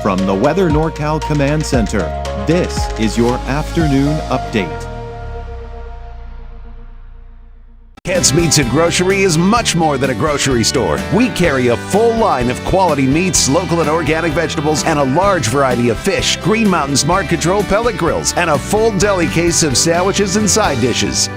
From the Weather NorCal Command Center, this is your afternoon update. Kent's Meats and Grocery is much more than a grocery store. We carry a full line of quality meats, local and organic vegetables, and a large variety of fish, Green Mountain Smart Control pellet grills, and a full deli case of sandwiches and side dishes.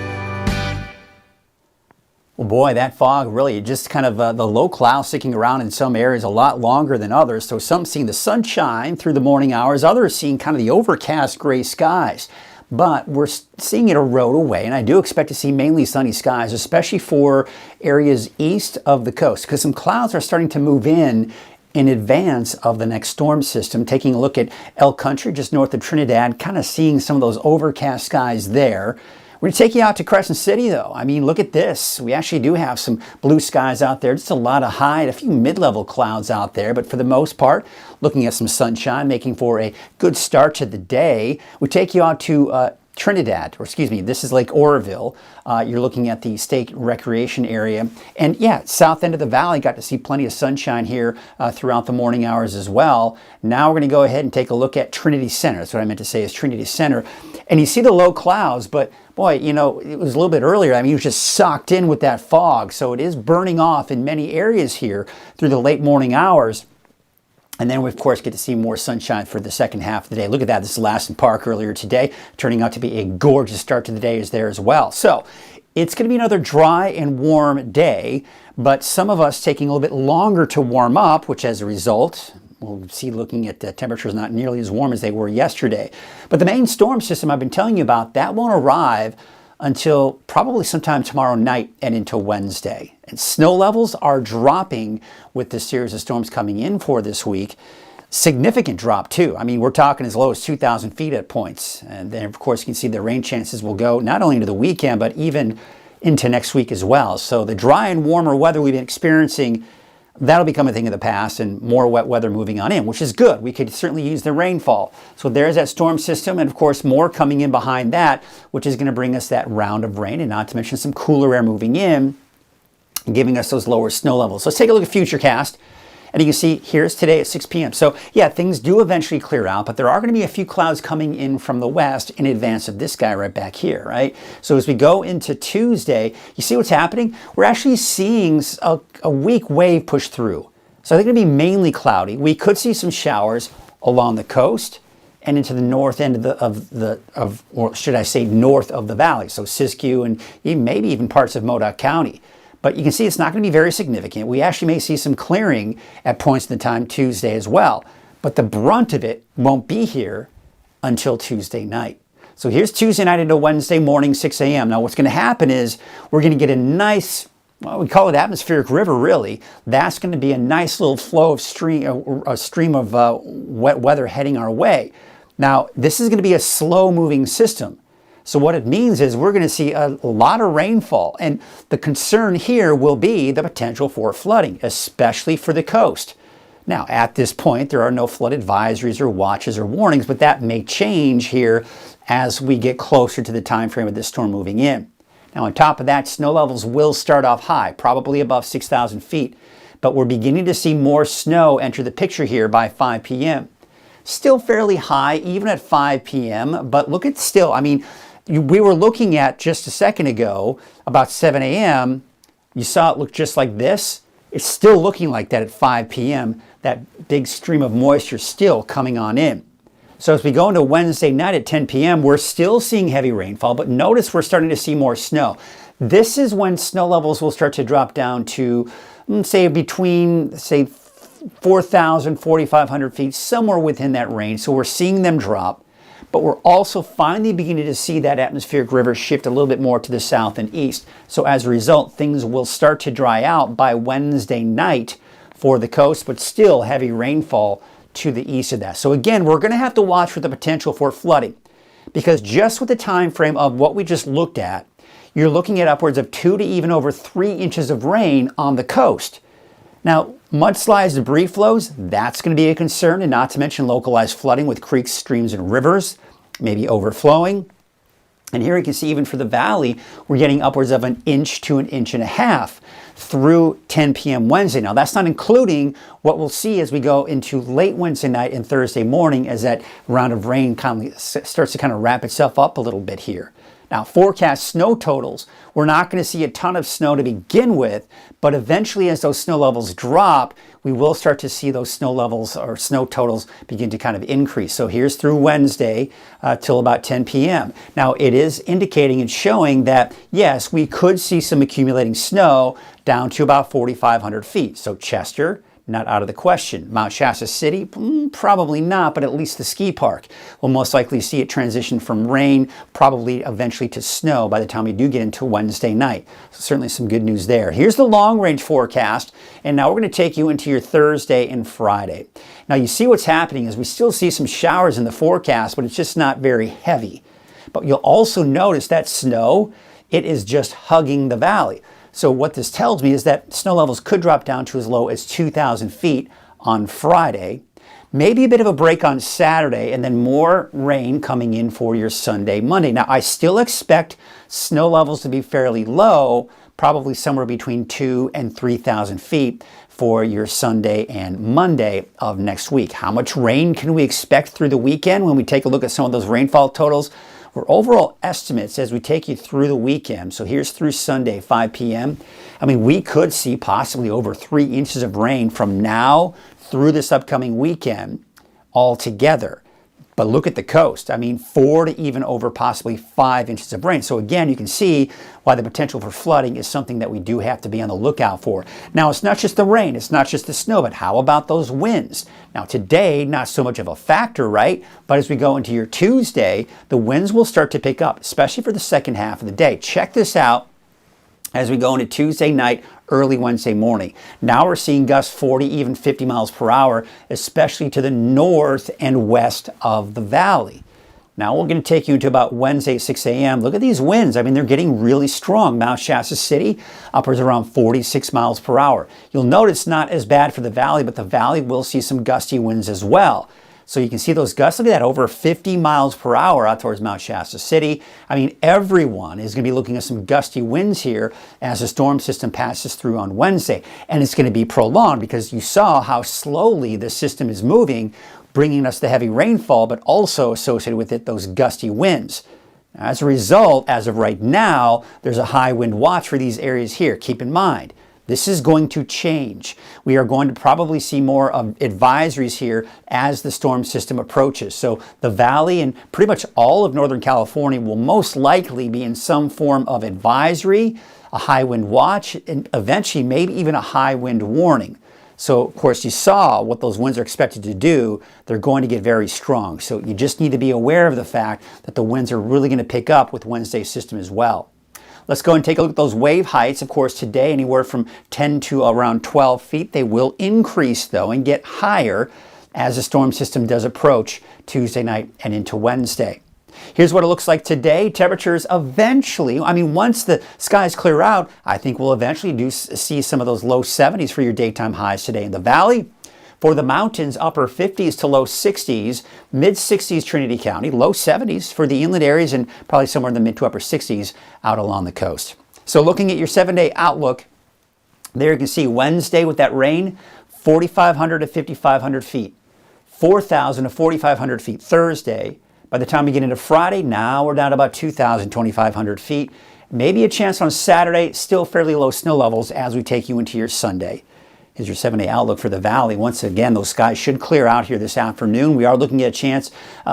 Well, boy, that fog really just kind of the low cloud sticking around in some areas a lot longer than others. So some seeing the sunshine through the morning hours, others seeing kind of the overcast gray skies. But we're seeing it erode away, and I do expect to see mainly sunny skies, especially for areas east of the coast, because some clouds are starting to move in advance of the next storm system. Taking a look at Elk Country, just north of Trinidad, kind of seeing some of those overcast skies there. We're going to take you out to Crescent City, though. I mean, look at this. We actually do have some blue skies out there. Just a lot of high, a few mid-level clouds out there. But for the most part, looking at some sunshine, making for a good start to the day. We take you out to Trinidad, or excuse me, this is Lake Oroville. You're looking at the state recreation area. And yeah, south end of the valley, got to see plenty of sunshine here throughout the morning hours as well. Now we're going to go ahead and take a look at Trinity Center. That's what I meant to say, is Trinity Center. And you see the low clouds, but boy, you know, it was a little bit earlier. I mean, it was just socked in with that fog. So it is burning off in many areas here through the late morning hours. And then we, of course, get to see more sunshine for the second half of the day. Look at that. This is Laston Park earlier today, turning out to be a gorgeous start to the day is there as well. So it's going to be another dry and warm day, but some of us taking a little bit longer to warm up, which as a result, we'll see looking at the temperatures not nearly as warm as they were yesterday. But the main storm system I've been telling you about, that won't arrive until probably sometime tomorrow night and into Wednesday. And snow levels are dropping with this series of storms coming in for this week. Significant drop too. I mean, we're talking as low as 2,000 feet at points. And then of course you can see the rain chances will go not only into the weekend, but even into next week as well. So the dry and warmer weather we've been experiencing, that'll become a thing of the past, and more wet weather moving on in, which is good. We could certainly use the rainfall. So there's that storm system, and of course more coming in behind that, which is going to bring us that round of rain, and not to mention some cooler air moving in, giving us those lower snow levels. So let's take a look at Futurecast. And you can see here's today at 6 p.m. So yeah, things do eventually clear out, but there are going to be a few clouds coming in from the west in advance of this guy right back here, right? So as we go into Tuesday, you see what's happening? We're actually seeing a weak wave push through. So they're going to be mainly cloudy. We could see some showers along the coast and into the north end or should I say north of the valley. So Siskiyou and maybe even parts of Modoc County. But you can see it's not going to be very significant. We actually may see some clearing at points in the time Tuesday as well. But the brunt of it won't be here until Tuesday night. So here's Tuesday night into Wednesday morning, 6 a.m. Now what's going to happen is we're going to get a nice, well, we call it atmospheric river really. That's going to be a nice little flow of a stream of wet weather heading our way. Now this is going to be a slow moving system. So what it means is we're going to see a lot of rainfall, and the concern here will be the potential for flooding, especially for the coast. Now, at this point, there are no flood advisories or watches or warnings, but that may change here as we get closer to the time frame of this storm moving in. Now, on top of that, snow levels will start off high, probably above 6,000 feet, but we're beginning to see more snow enter the picture here by 5 p.m. Still fairly high, even at 5 p.m., but look at still, I mean, we were looking at just a second ago, about 7 a.m., you saw it look just like this. It's still looking like that at 5 p.m., that big stream of moisture still coming on in. So as we go into Wednesday night at 10 p.m., we're still seeing heavy rainfall, but notice we're starting to see more snow. This is when snow levels will start to drop down to, say, between, 4,000, 4,500 feet, somewhere within that range. So we're seeing them drop. But we're also finally beginning to see that atmospheric river shift a little bit more to the south and east. So as a result, things will start to dry out by Wednesday night for the coast, but still heavy rainfall to the east of that. So again, we're going to have to watch for the potential for flooding, because just with the time frame of what we just looked at, you're looking at upwards of 2 to even over 3 inches of rain on the coast. Now, mudslides, debris flows, that's going to be a concern, and not to mention localized flooding with creeks, streams, and rivers, maybe overflowing. And here you can see even for the valley, we're getting upwards of 1 inch to 1.5 inches through 10 p.m. Wednesday. Now that's not including what we'll see as we go into late Wednesday night and Thursday morning as that round of rain starts to kind of wrap itself up a little bit here. Now, forecast snow totals, we're not going to see a ton of snow to begin with, but eventually as those snow levels drop, we will start to see those snow levels or snow totals begin to kind of increase. So here's through Wednesday till about 10 p.m. Now, it is indicating and showing that, yes, we could see some accumulating snow down to about 4,500 feet. So Chester, not out of the question. Mount Shasta City, probably not, but at least the ski park will most likely see it transition from rain, probably eventually to snow by the time we do get into Wednesday night. So certainly some good news there. Here's the long range forecast, and now we're going to take you into your Thursday and Friday. Now you see what's happening is we still see some showers in the forecast, but it's just not very heavy. But you'll also notice that snow, it is just hugging the valley. So what this tells me is that snow levels could drop down to as low as 2,000 feet on Friday, maybe a bit of a break on Saturday, and then more rain coming in for your Sunday, Monday. Now, I still expect snow levels to be fairly low, probably somewhere between 2,000 and 3,000 feet for your Sunday and Monday of next week. How much rain can we expect through the weekend when we take a look at some of those rainfall totals? For overall estimates as we take you through the weekend, so here's through Sunday, 5 p.m. I mean, we could see possibly over 3 inches of rain from now through this upcoming weekend altogether. But look at the coast. I mean, 4 to even over possibly 5 inches of rain. So again, you can see why the potential for flooding is something that we do have to be on the lookout for. Now, it's not just the rain, it's not just the snow, but how about those winds? Now, today, not so much of a factor, right? But as we go into your Tuesday, the winds will start to pick up, especially for the second half of the day. Check this out as we go into Tuesday night, early Wednesday morning. Now we're seeing gusts 40, even 50 miles per hour, especially to the north and west of the valley. Now we're going to take you to about Wednesday, 6 a.m. Look at these winds. I mean, they're getting really strong. Mount Shasta City, upwards around 46 miles per hour. You'll notice not as bad for the valley, but the valley will see some gusty winds as well. So you can see those gusts, look at that, over 50 miles per hour out towards Mount Shasta City. I mean, everyone is going to be looking at some gusty winds here as the storm system passes through on Wednesday. And it's going to be prolonged because you saw how slowly the system is moving, bringing us the heavy rainfall, but also associated with it, those gusty winds. As a result, as of right now, there's a high wind watch for these areas here. Keep in mind, this is going to change. We are going to probably see more advisories here as the storm system approaches. So the valley and pretty much all of Northern California will most likely be in some form of advisory, a high wind watch, and eventually maybe even a high wind warning. So, of course, you saw what those winds are expected to do. They're going to get very strong. So you just need to be aware of the fact that the winds are really going to pick up with Wednesday's system as well. Let's go and take a look at those wave heights. Of course, today anywhere from 10 to around 12 feet. They will increase, though, and get higher as the storm system does approach Tuesday night and into Wednesday. Here's what it looks like today. Temperatures eventually, I mean, once the skies clear out, I think we'll eventually see some of those low 70s for your daytime highs today in the valley. For the mountains, upper 50s to low 60s, mid 60s Trinity County, low 70s for the inland areas, and probably somewhere in the mid to upper 60s out along the coast. So looking at your 7-day outlook, there you can see Wednesday with that rain, 4,500 to 5,500 feet, 4,000 to 4,500 feet Thursday. By the time we get into Friday, now we're down to about 2,000, 2,500 feet. Maybe a chance on Saturday, still fairly low snow levels as we take you into your Sunday. Here's your 7-day outlook for the valley. Once again, those skies should clear out here this afternoon. We are looking at a chance,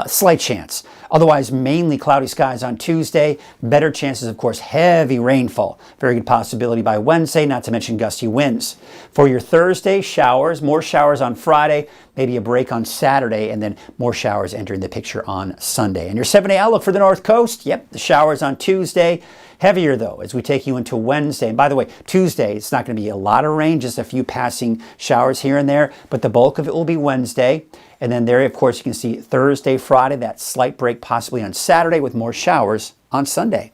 slight chance. Otherwise, mainly cloudy skies on Tuesday. Better chances, of course, heavy rainfall. Very good possibility by Wednesday, not to mention gusty winds. For your Thursday, showers, more showers on Friday, maybe a break on Saturday, and then more showers entering the picture on Sunday. And your 7-day outlook for the North Coast, yep, the showers on Tuesday. Heavier, though, as we take you into Wednesday. And by the way, Tuesday, it's not going to be a lot of rain, just a few passing showers here and there, but the bulk of it will be Wednesday. And then there, of course, you can see Thursday, Friday, that slight break possibly on Saturday with more showers on Sunday.